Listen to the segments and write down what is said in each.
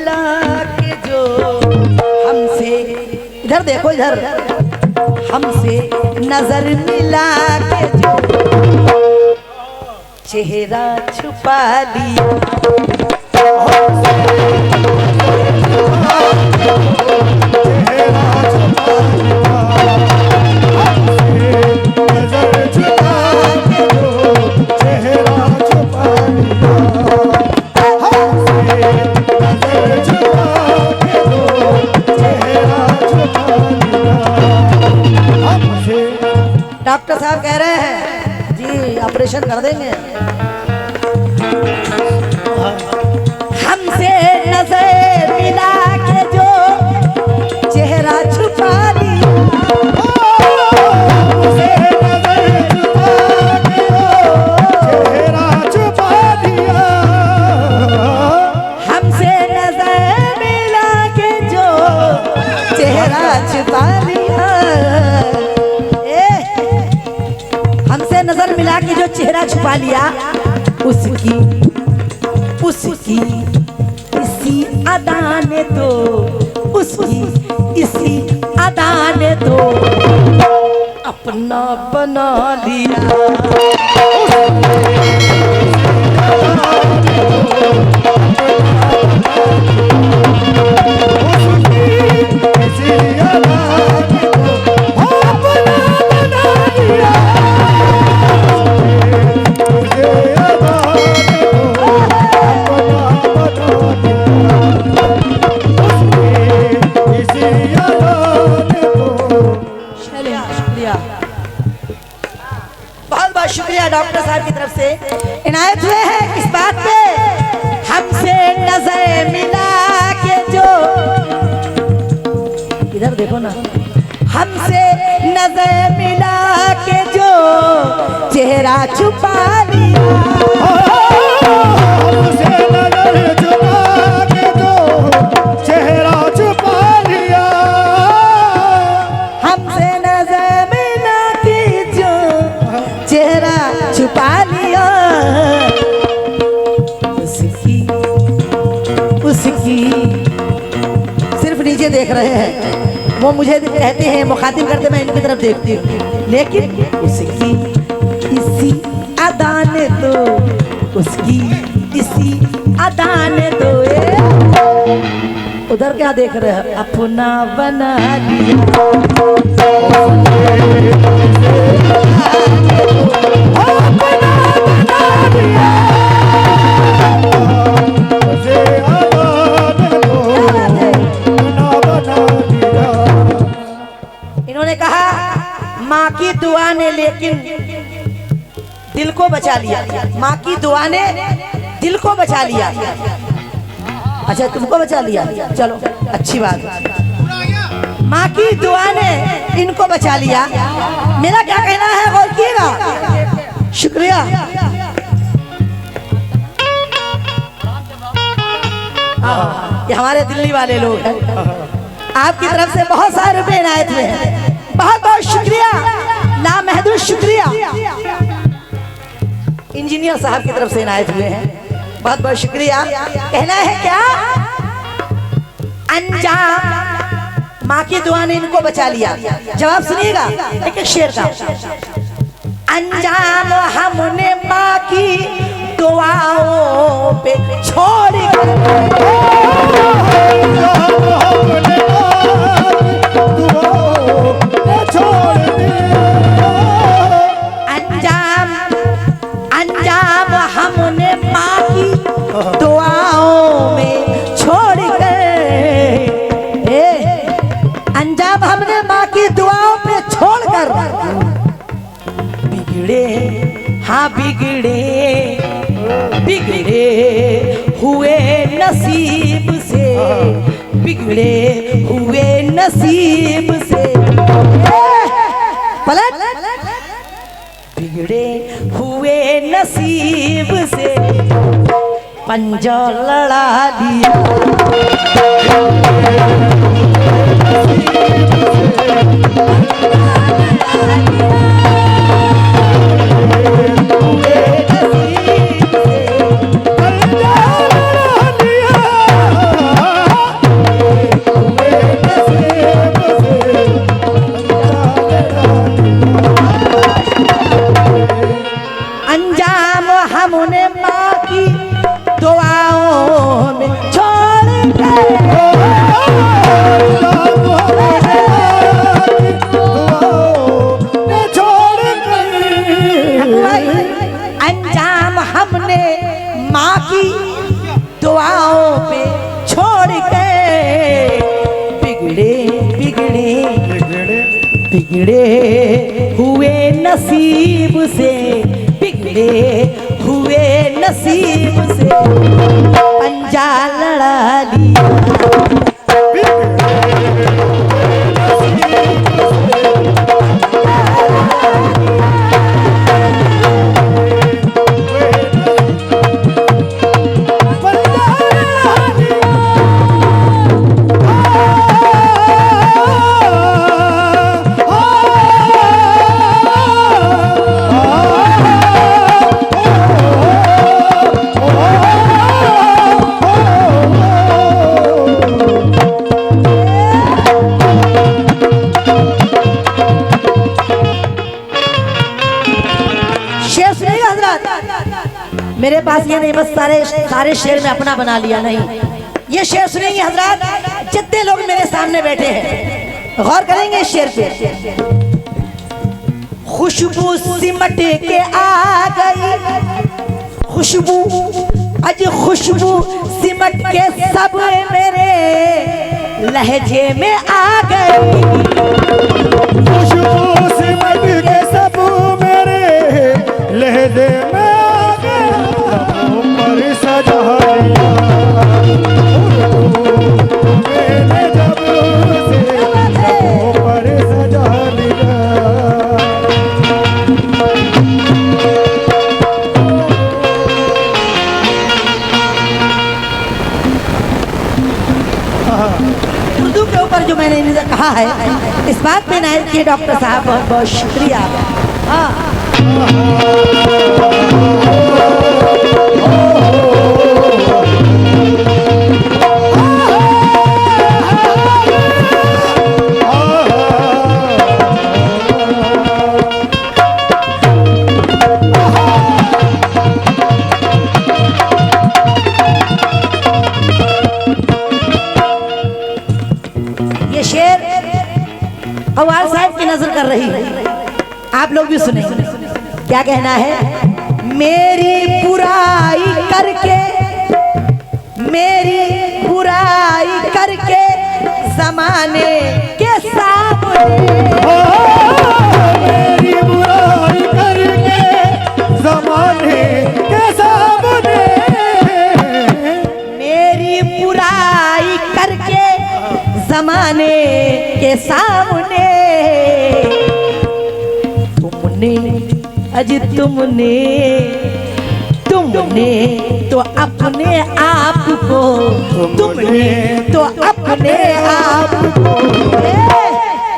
मिला के जो हमसे, इधर देखो इधर, हमसे नजर मिला के जो चेहरा छुपा लिया, डॉक्टर साहब कह रहे हैं जी ऑपरेशन कर देंगे। हमसे नजर मिला के जो चेहरा छुपा लिया, हमसे नजर मिला के जो चेहरा छुपा लिया, हमसे नजर मिला के जो चेहरा छुपा लिया, उसकी इसी अदा ने तो, उसकी इसी अदा ने तो अपना बना लिया, शुक्रिया डॉक्टर साहब की तरफ से इनायत हुए हैं इस बात पे। हमसे नजर मिला के जो, इधर देखो ना, हमसे नजर मिला के जो चेहरा छुपा लिया, हमसे नजर छुपा के जो चेहरा छुपा लिया, हमसे नजर मिला के जो चेहरा छुपा लिया, उसकी सिर्फ नीचे देख रहे हैं, वो मुझे कहते हैं, मुखातिब करते, मैं इनकी तरफ देखती हूँ, लेकिन उसकी इसी अदा ने तो, उसकी इसी अदा ने तो, उधर क्या देख रहे हैं, अपना बना लिया, इन्होंने कहा माँ की दुआ ने लेकिन दिल को बचा लिया, माँ की दुआ ने दिल को बचा लिया। अच्छा तुमको बचा लिया, चलो अच्छी बात, माँ की दुआ ने इनको बचा लिया। मेरा क्या कहना है गौर कीजिएगा। शुक्रिया। ये हमारे दिल्ली वाले लोग हैं, आपकी तरफ से बहुत सारे रुपए इनायत हुए हैं, बहुत बहुत शुक्रिया, लामहदूद शुक्रिया। इंजीनियर साहब की तरफ से इनायत हुए हैं, बहुत बहुत शुक्रिया। कहना है क्या, अंजाम माँ की दुआ ने इनको बचा लिया। जवाब सुनिएगा एक एक शेर का। अंजाम हमने माँ की दुआओं पे छोड़ अंजाम हमने माँ की दुआओं में छोड़ गए, अंजाम हमने माँ की दुआओं पे छोड़कर बिगड़े, हाँ बिगड़े बिगड़े हुए नसीब से, बिगड़े हुए नसीब से, पलट बिगड़े हुए नसीब से पंजा लड़ा दिया। अंजाम हमने माँ की दुआओं पे छोड़ के बिगड़े बिगड़े बिगड़े हुए नसीब से, बिगड़े हुए नसीब से पंजा लड़ा लिया। मेरे पास ये नहीं बस सारे शेर में अपना बना लिया, नहीं ये शेर सुनेंगे हजरत जितने लोग मेरे सामने बैठे हैं, गौर करेंगे इस शेर पे। खुशबू सिमट के आ गई, खुशबू अज खुशबू सिमट के सब मेरे लहजे में आ गई, खुशबू सिमट के सब मेरे लहजे में सजा लिया। मैंने जब से पर सजा लिया। उर्दू के ऊपर जो मैंने कहा है इस बात में नायब किए डॉक्टर साहब, बहुत बहुत शुक्रिया। हाँ कव्वाल साहब की नजर कर रही है, आप लोग भी सुने क्या कहना है। मेरी बुराई करके, मेरी बुराई करके जमाने के सामने, मेरी बुराई करके जमाने के सामने, मेरी बुराई करके जमाने के सामने तुमने अज तुमने तो अपने आप को, तुमने तो अपने आप को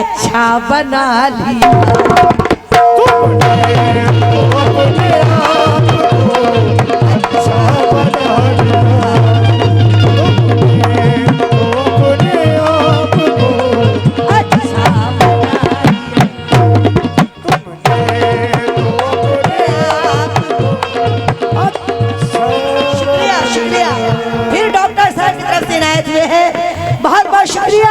अच्छा बना लिया, तुमने तो अपने आप को अच्छा बना लिया, तुमने तो अपने आप को अच्छा शुक्रिया।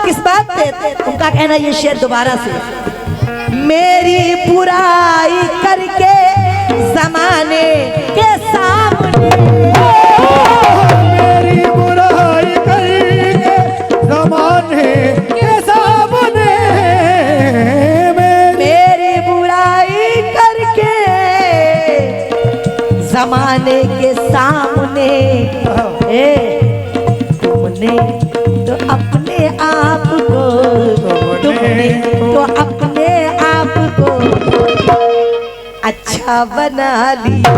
किस बात पे? उनका कहना ये शेर दोबारा से, मेरी बुराई करके जमाने के सामने, मेरी बुराई करके जमाने के सामने, मेरी बुराई करके जमाने के सामने तुमने तो अपने आप को, तुमने तो अपने आप को अच्छा बना लिया,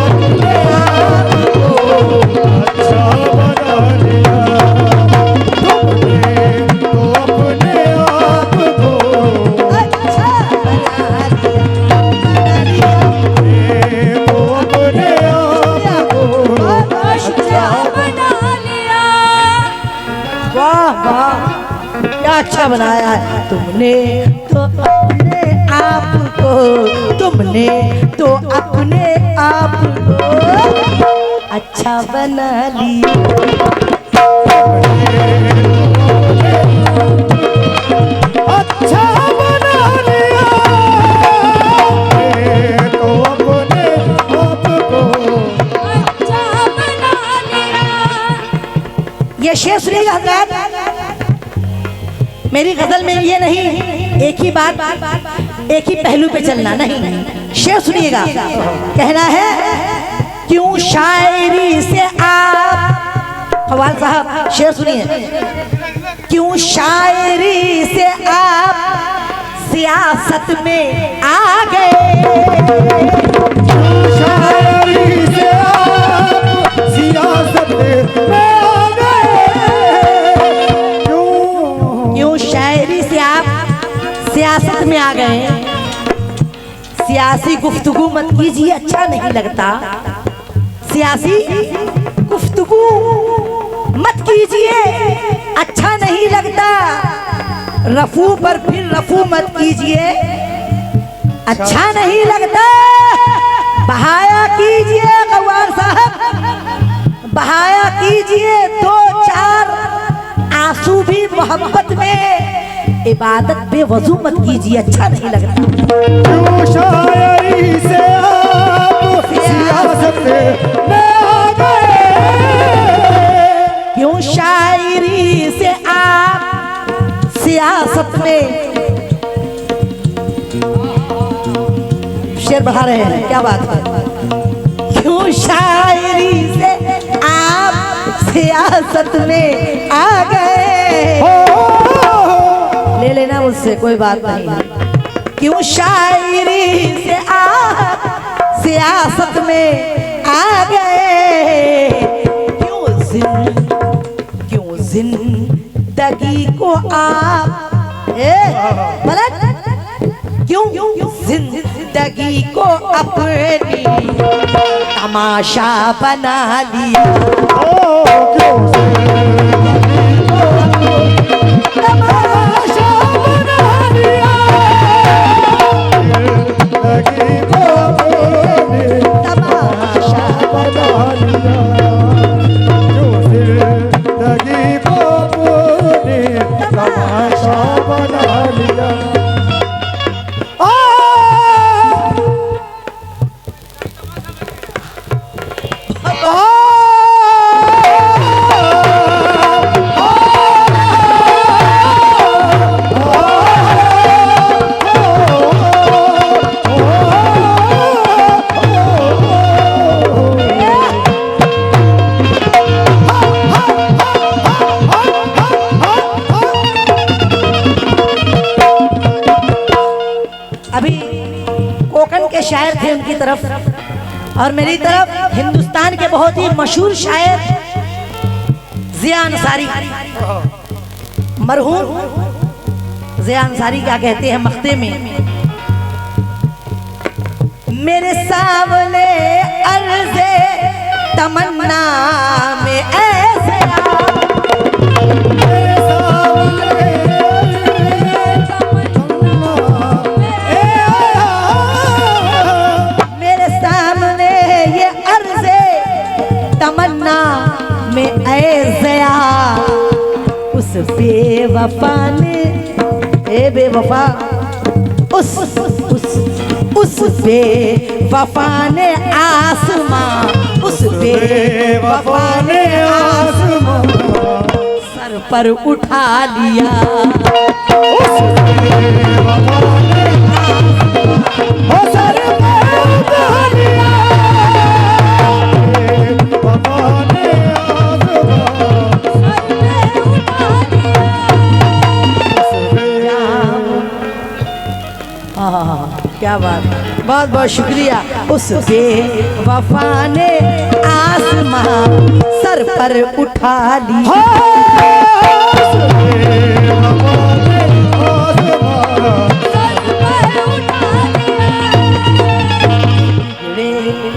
अपने आप को अच्छा बना लिया, तुमने तो अपने आप को अच्छा बना लिया, तो अपने आप को अच्छा बना लिया। वाह वाह क्या अच्छा बनाया है तुमने तो अपने आप को, तुमने तो अपने आप को अच्छा बना लिया। अच्छा बना लिया तो अपने आप को अच्छा बना लिया। ये शेर सुनिएगा हजरत, मेरी गजल में ये नहीं एक ही बात एक ही पहलू पे चलना नहीं, शेर सुनिएगा। कहना है क्यों शायरी से आप, कव्वाल साहब शेर सुनिए, क्यों शायरी से आप सियासत में आ गए। शायरी से आप सियासत में आ गए। क्यों शायरी से आप सियासत में आ गए। सियासी गुफ्तगू मत कीजिए, अच्छा नहीं लगता। सियासी गुफ्तगू मत कीजिए, अच्छा नहीं लगता। रफू पर फिर रफू मत कीजिए, अच्छा नहीं लगता। बहाया कीजिए कव्वाल साहब, बहाया कीजिए दो चार आंसू भी मोहब्बत में। इबादत बेवजू मत कीजिए, अच्छा नहीं लगता। क्यों शायरी से आप सियासत में आ गए। क्यों शायरी से आप सियासत में, शेर बढ़ा रहे हैं, क्या बात है। क्यों शायरी से आप सियासत में आ गए। ले लेना मुझसे, कोई बात नहीं। क्यों शायरी से आप सियासत में आ गए। क्यों जिंदगी को आप क्यों जिंदगी को अपनी तमाशा बना लिया। क्यों तमाशा बना लिया। जिंदगी को अपनी तमाशा बना लिया। क्यों जिंदगी को अपनी तमाशा बना लिया। अभी कोकण के शायर थे उनकी तरफ, और मेरी तरफ हिंदुस्तान के बहुत ही मशहूर शायर जिया अंसारी, मरहूम जिया अंसारी क्या कहते हैं मख्ते में। मेरे सामने अर्ज़े तमन्ना में ऐसे में ऐज़या उस बेवफा ने, ए बेवफा उस बेवफा ने आसमां, उस बेवफा ने आसमां सर पर उठा लिया। उस बेवफा ने आसमां सर पर उठा लिया। क्या बात, बहुत बहुत शुक्रिया। उस बेवफा ने आसमां सर पर उठा लिया।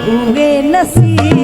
हुए नसीब